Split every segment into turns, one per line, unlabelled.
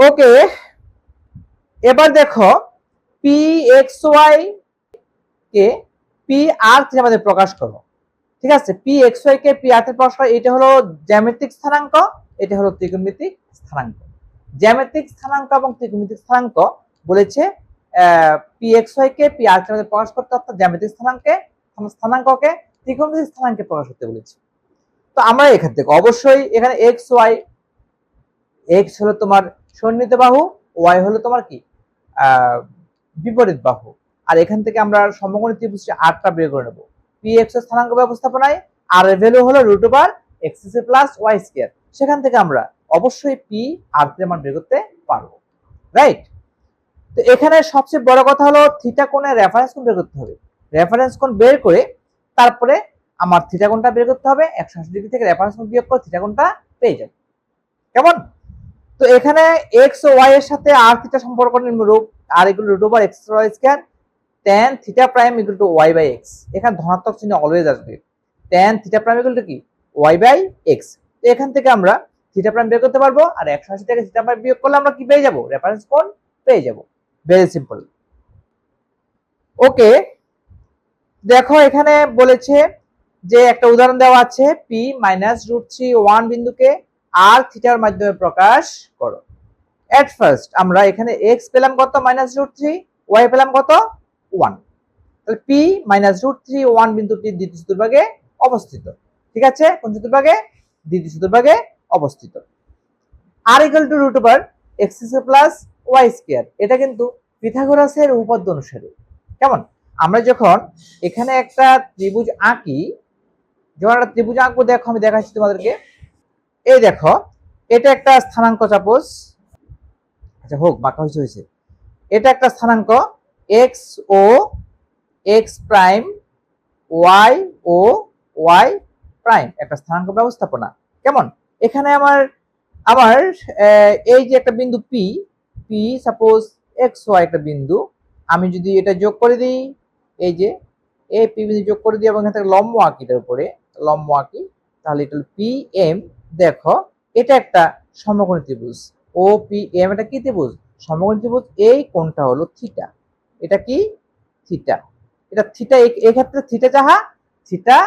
ওকে, এবার দেখো P X Y কে পি আর আমাদের প্রকাশ করো। ঠিক আছে, পি এক্স ওয়াই কে পি আর প্রকাশ করো। এটা হলো জ্যামিতিক স্থানাঙ্ক, এটা হলো ত্রিকোণমিতিক স্থানাঙ্ক। জ্যামিতিক স্থানাঙ্ক এবং ত্রিকোণমিতিক স্থানাঙ্ক বলেছে পি এক্স ওয়াই কে পি আর আমাদের প্রকাশ করতে, অর্থাৎ জ্যামিতিক স্থানাঙ্ককে ত্রিকোণমিতিক স্থানাঙ্কে প্রকাশ করতে বলেছে। তো আমরা এখান থেকে অবশ্যই এখানে এক্স ওয়াই, এক্স হলো তোমার সন্নিহিত বাহু, ওয়াই হলো তোমার কি বিপরীত বাহু। আর এখান থেকে আমরা সমকোণী ত্রিভুজ আরটা বের করে নেব। পি এক্স এর স্থানাঙ্ক ব্যবস্থাপনায় আর এর ভ্যালু হলো √x square plus Y square. সেখান থেকে আমরা অবশ্যই পি আর এর মান বের করতে পারবো, রাইট? তো এখানে সবচেয়ে বড় কথা হলো থিটা কোণের রেফারেন্স কোণ বের করতে হবে। রেফারেন্স কোণ বের করে তারপরে আমার থিটা কোণটা বের করতে হবে। 180 ডিগ্রি থেকে রেফারেন্স কোণ বিয়োগ করে থিটা কোণটা পেয়ে যাবে। কেমন? তো এখানে এক্স ও ওয়াই এর সাথে আর থিটা সম্পর্ক নিম্নরূপ। R equal to √X Y square tan theta prime equal to Y by X. এখানে ধনাত্মক চিহ্ন অলওয়েজ আসবে। tan theta prime equal to কি ওয়াই বাই এক্স। তো এখান থেকে আমরা থিটা প্রাইম বের করতে পারবো। আর 180 থেকে থিটা প্রাইম বিয়োগ করলে আমরা কি পেয়ে যাব? রেফারেন্স কোণ পেয়ে যাব। Very simple. ওকে, দেখো এখানে বলেছে যে একটা উদাহরণ দেওয়া আছে, পি মাইনাস √3 বিন্দুকে আর থিটার মাধ্যমে প্রকাশ করো। এট ফার্স্ট আমরা এখানে এক্স পেলাম কত? -√3, ওয়াই পেলাম কত? 1। তাহলে পি -√3 বিন্দুটি দ্বিতীয় চতুর্ভাগে অবস্থিত। ঠিক আছে, কোন চতুর্ভাগে? দ্বিতীয় চতুর্ভাগে অবস্থিত। R equal to √X square plus Y square. এটা কিন্তু পিথাগোরাসের উপপাদ্য অনুসারে। কেমন? আমরা যখন এখানে একটা ত্রিভুজ আঁকি, যখন একটা ত্রিভুজ আঁকবো, দেখো আমি দেখাচ্ছি তোমাদেরকে। এই দেখো, এটা একটা স্থানাঙ্ক চাপোজ, আচ্ছা হোক বাঁকা হয়েছে। এটা একটা স্থানাঙ্ক এক্স ও এক্স প্রাইম, ওয়াই ও ওয়াই প্রাইম, একটা স্থানাঙ্ক ব্যবস্থাপনা। কেমন? এখানে আমার আমার এই যে একটা বিন্দু P, P suppose x y একটা বিন্দু, আমি যদি এটা যোগ করে দিই, এই যে এই পি বিন্দু যোগ করে দিই এবং এখান থেকে লম্ব আঁকি, এটার উপরে লম্ব আঁকি, তাহলে এটা পি এম। দেখো এটা একটা সমকোণী ত্রিভুজ। ও পি এম এটা কি ত্রিভুজ? সমকোণী ত্রিভুজ। এই কোণটা হলো থিটা। এটা কি? থিটা। এটা থিটা। এই ক্ষেত্রে থিটা যাহা, থিটা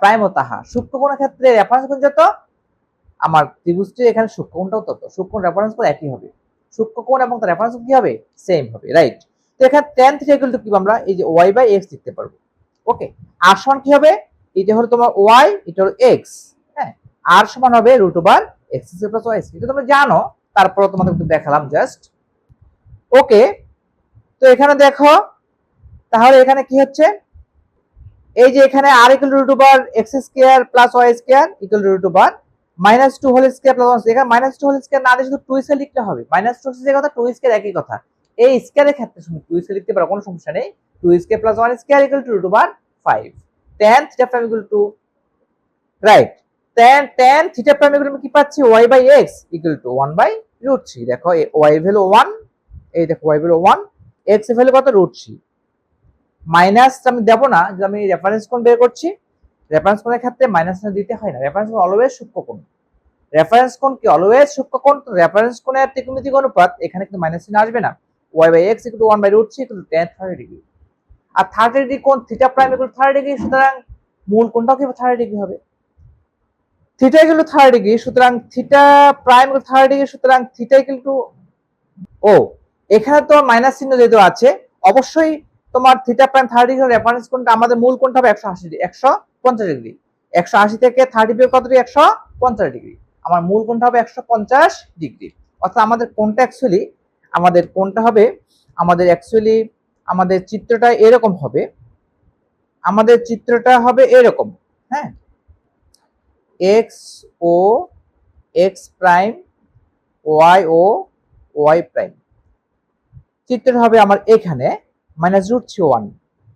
প্রাইমও তাহা। সূক্ষ্মকোণের ক্ষেত্রে রেফারেন্স কোণ যত, আমার ত্রিভুজটি এখানে সূক্ষ্মকোণটাও তত। সূক্ষ্মকোণ রেফারেন্স কোণ একই হবে, সূক্ষ্মকোণ এবং তার রেফারেন্স কোণ কি হবে? সেম হবে, রাইট? তো এখানে tan থিটা ইকুয়াল টু কি? আমরা এই যে y বাই x লিখতে পারবো। ওকে, r সমান কি হবে? এটা হলো তোমার y, এটা হলো x। হ্যাঁ, r সমান হবে √x square plus y square. এটা তোমরা জানো, তারপর তোমাদের একটু দেখালাম জাস্ট। ওকে, তো এখানে দেখো তাহলে এখানে কি হচ্ছে? এই যে এখানে r equal to √x square plus y square equal to -2 whole square plus 1। এখানে -2 হোল স্কয়ার না দিয়ে শুধু 2 স্কয়ার লিখতে হবে। -2 যে কথা, 2 স্কয়ার একই কথা। এই স্কয়ারের ক্ষেত্রে শুধু 2 স্কয়ার লিখতে পারো, কোনো সমস্যা নেই। 2 square plus 1 square equal to √5। tan theta prime equal to, right, tan theta prime equal to কি পাচ্ছি? y by x equal to 1/√3। দেখো y ভ্যালু 1, এই দেখো y ভ্যালু 1, x এর ভ্যালু কত? √3। মাইনাস আমি দেব না, যে আমি রেফারেন্স কোণ বের করছি। রেফারেন্স কোণের ক্ষেত্রে মাইনাস দিতে হয় না। রেফারেন্স কোণ অলওয়েজ সূক্ষ্মকোণ। রেফারেন্স কোণ কি? অলওয়েজ সূক্ষ্মকোণ। তো রেফারেন্স কোণের ত্রিকোণমিতিক অনুপাত, এখানে কিন্তু মাইনাস চিহ্ন আসবে না। y by x equal to 1/√3 equal to tan 30 degree. আর 30 ডিগ্রি কোণ theta prime equal to 30 degree, সুতরাং মূল কোণটাও কি 30 ডিগ্রি হবে। থিটা ইকুয়াল টু 30 ডিগ্রি, সুতরাং theta prime equal to 30 degree, সুতরাং থিটা ইকুয়াল টু, ও এখানে তো মাইনাস চিহ্ন যেহেতু আছে, অবশ্যই তোমার থিটা প্রাইম 30 ডিগ্রি রেফারেন্স কোণটা, আমাদের মূল কোণটা হবে 180 ডিগ্রি, 150 ডিগ্রি। 180 থেকে 30 বিয়োগ কত ডিগ্রি? 150 ডিগ্রি। আমার মূল কোণটা হবে 150 ডিগ্রি। অর্থাৎ আমাদের কোণটা অ্যাকচুয়ালি, আমাদের চিত্রটা এরকম হবে। আমাদের চিত্রটা হবে এরকম, হ্যাঁ, এক্স ও এক্স প্রাইম, ওয়াই ও ওয়াই প্রাইম। চিত্রটা হবে আমার এখানে -√3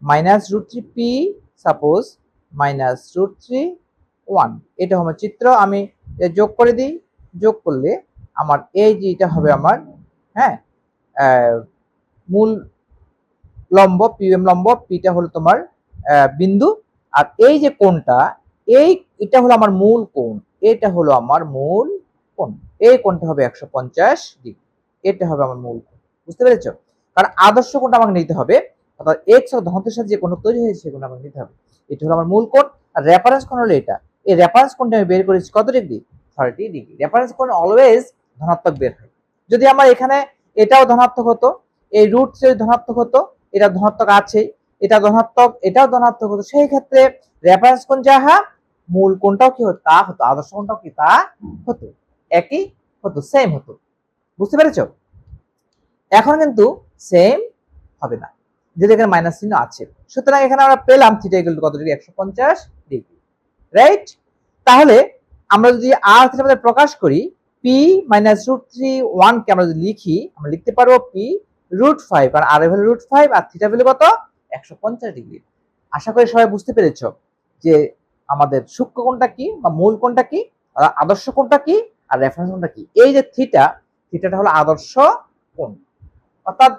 -√3 পি সাপোজ -√3 এটা হবে চিত্র। আমি যোগ করে দিই, যোগ করলে আমার এই যে এটা হবে আমার, হ্যাঁ, মূল লম্ব, পিএম লম্ব, পিটা হলো তোমার বিন্দু। আর এই যে কোণটা, এটা হলো আমার মূল কোণ, এটা হলো আমার মূল কোণ, এই কোণটা হবে 150 ডিগ্রি। এটা হবে আমার মূল কোণ। বুঝতে পেরেছো? কারণ আদর্শ কোণটা আমাকে নিতে হবে, অর্থাৎ এক্স ও ধনাত্মকের সাথে যে কোণ তৈরি হয়েছে সেগুলো আমাকে নিতে হবে। এটা হলো আমার মূল কোণ। আর রেফারেন্স কোণ হলো এটা। এই রেফারেন্স কোণটা আমি বের করেছি কত ডিগ্রি? 30 ডিগ্রি। রেফারেন্স কোণ অলওয়েজ ধনাত্মক বের হয়। যদি আমার এখানে এটাও ধনাত্মক হতো, এই রুট যদি ধনাত্মক হতো, এটা ধনাত্মক আছে, এটা ধনাত্মক, এটাও ধনাত্মক হতো, সেই ক্ষেত্রে রেফারেন্স কোণ যাহা, মূল কোণটাও কি হতো? তা হতো। আদর্শ কোণটাও কি তা হতো, একই হতো, সেম হতো। বুঝতে পেরেছো? এখন কিন্তু সেম হবে না, যেহেতু এখানে মাইনাস চিহ্ন আছে। সুতরাং এখানে আমরা পেলাম থিটা ইকুয়াল টু কত ডিগ্রি? 150 degree, right? তাহলে আমরা যদি আর থিটা মধ্যে প্রকাশ করি, P minus root three one কে আমরা যদি লিখি, আমরা লিখতে পারবো পি রুট ফাইভ, আর আর এর ভ্যালু রুট ফাইভ, আর থিটা ভ্যালু কত? 150 ডিগ্রি। আশা করি সবাই বুঝতে পেরেছো যে আমাদের সূক্ষ্ম কোণটা কি বা মূল কোণটা কি, আদর্শ কোণটা কি, আর রেফারেন্স কোণটা কি। এই যে থিটা, থিটাটা হলো আদর্শ কোণ, অর্থাৎ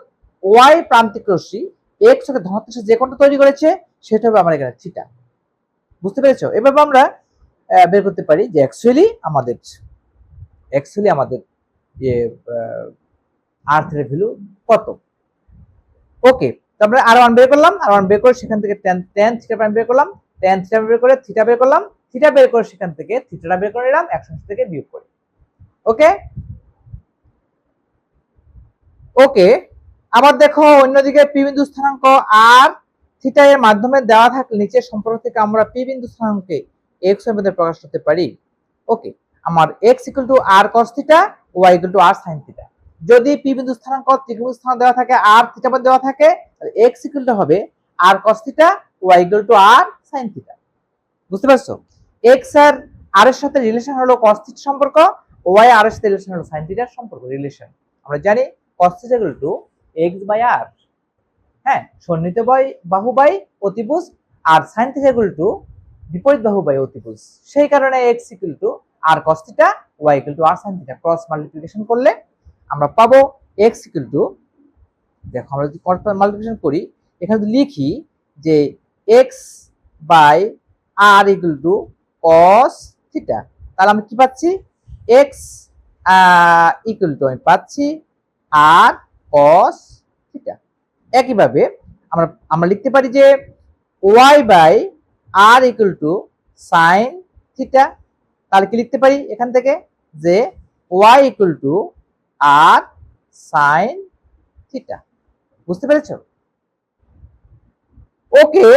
ওয়াই প্রান্তিক রশ্মি এক্স অক্ষের ধনাত্মক সাথে যে কোণটা তৈরি করেছে সেটা হবে আমার এখানে থিটা। বুঝতে পেরেছো? এভাবে আমরা বের করতে পারি যে অ্যাকচুয়ালি আমাদের যে আর থিটার ভ্যালু কত। ওকে, তো আমরা আর ওয়ান বের করলাম, আর ওয়ান বের করে সেখান থেকে tan থিটা প্রাইম বের করলাম, tan থিটা বের করে থিটা বের করলাম, থিটা বের করে সেখান থেকে থিটাটা বের করে নিলাম 180 থেকে বিয়োগ করে। ওকে ওকে, আবার দেখো অন্যদিকে পি বিন্দু স্থানাঙ্ক আর থিটা এর মাধ্যমে দেওয়া থাকলে নিচের সম্পর্ক থেকে আমরা পি বিন্দু স্থানাঙ্ককে এক্স এর মধ্যে প্রকাশ করতে পারি। ওকে, আমার x equal to r cos theta, Y equal to R sine theta. যদি পি বিন্দু স্থানাঙ্ক ত্রিভুজ স্থানাঙ্ক দেওয়া থাকে আর থিটা মধ্যে দেওয়া থাকে, তাহলে এক্স ইকুয়াল টু হবে R cos theta, Y equal to R sine theta. বুঝতে পারছো? এক্স আর এর সাথে রিলেশন হলো কস থিটা সম্পর্ক, ওয়াই আর এর সাথে রিলেশন হলো সাইন থিটার সম্পর্ক, রিলেশন। আমরা জানি cos θ equal to x by r, হ্যাঁ, সন্নিহিত বাহু বাই অতিভুজ, আর sin θ equal to বিপরীত বাহু বাই অতিভুজ। সেই কারণে x equal to r cos θ, y equal to r sin θ। Cross multiplication করলে আমরা পাবো x equal to, দেখো আমরা যদি ক্রস মাল্টিপ্লিকেশন করি, এখানে যদি লিখি যে x by r equal to cos θ, তাহলে আমরা কি পাচ্ছি? x equal to আমি পাচ্ছি আর cos থিটা। একইভাবে আমরা লিখতে পারি যে y by r equal to sine theta. তাহলে কি লিখতে পারি এখান থেকে যে y equal to R sine theta. বুঝতে পেরেছো? ওকে,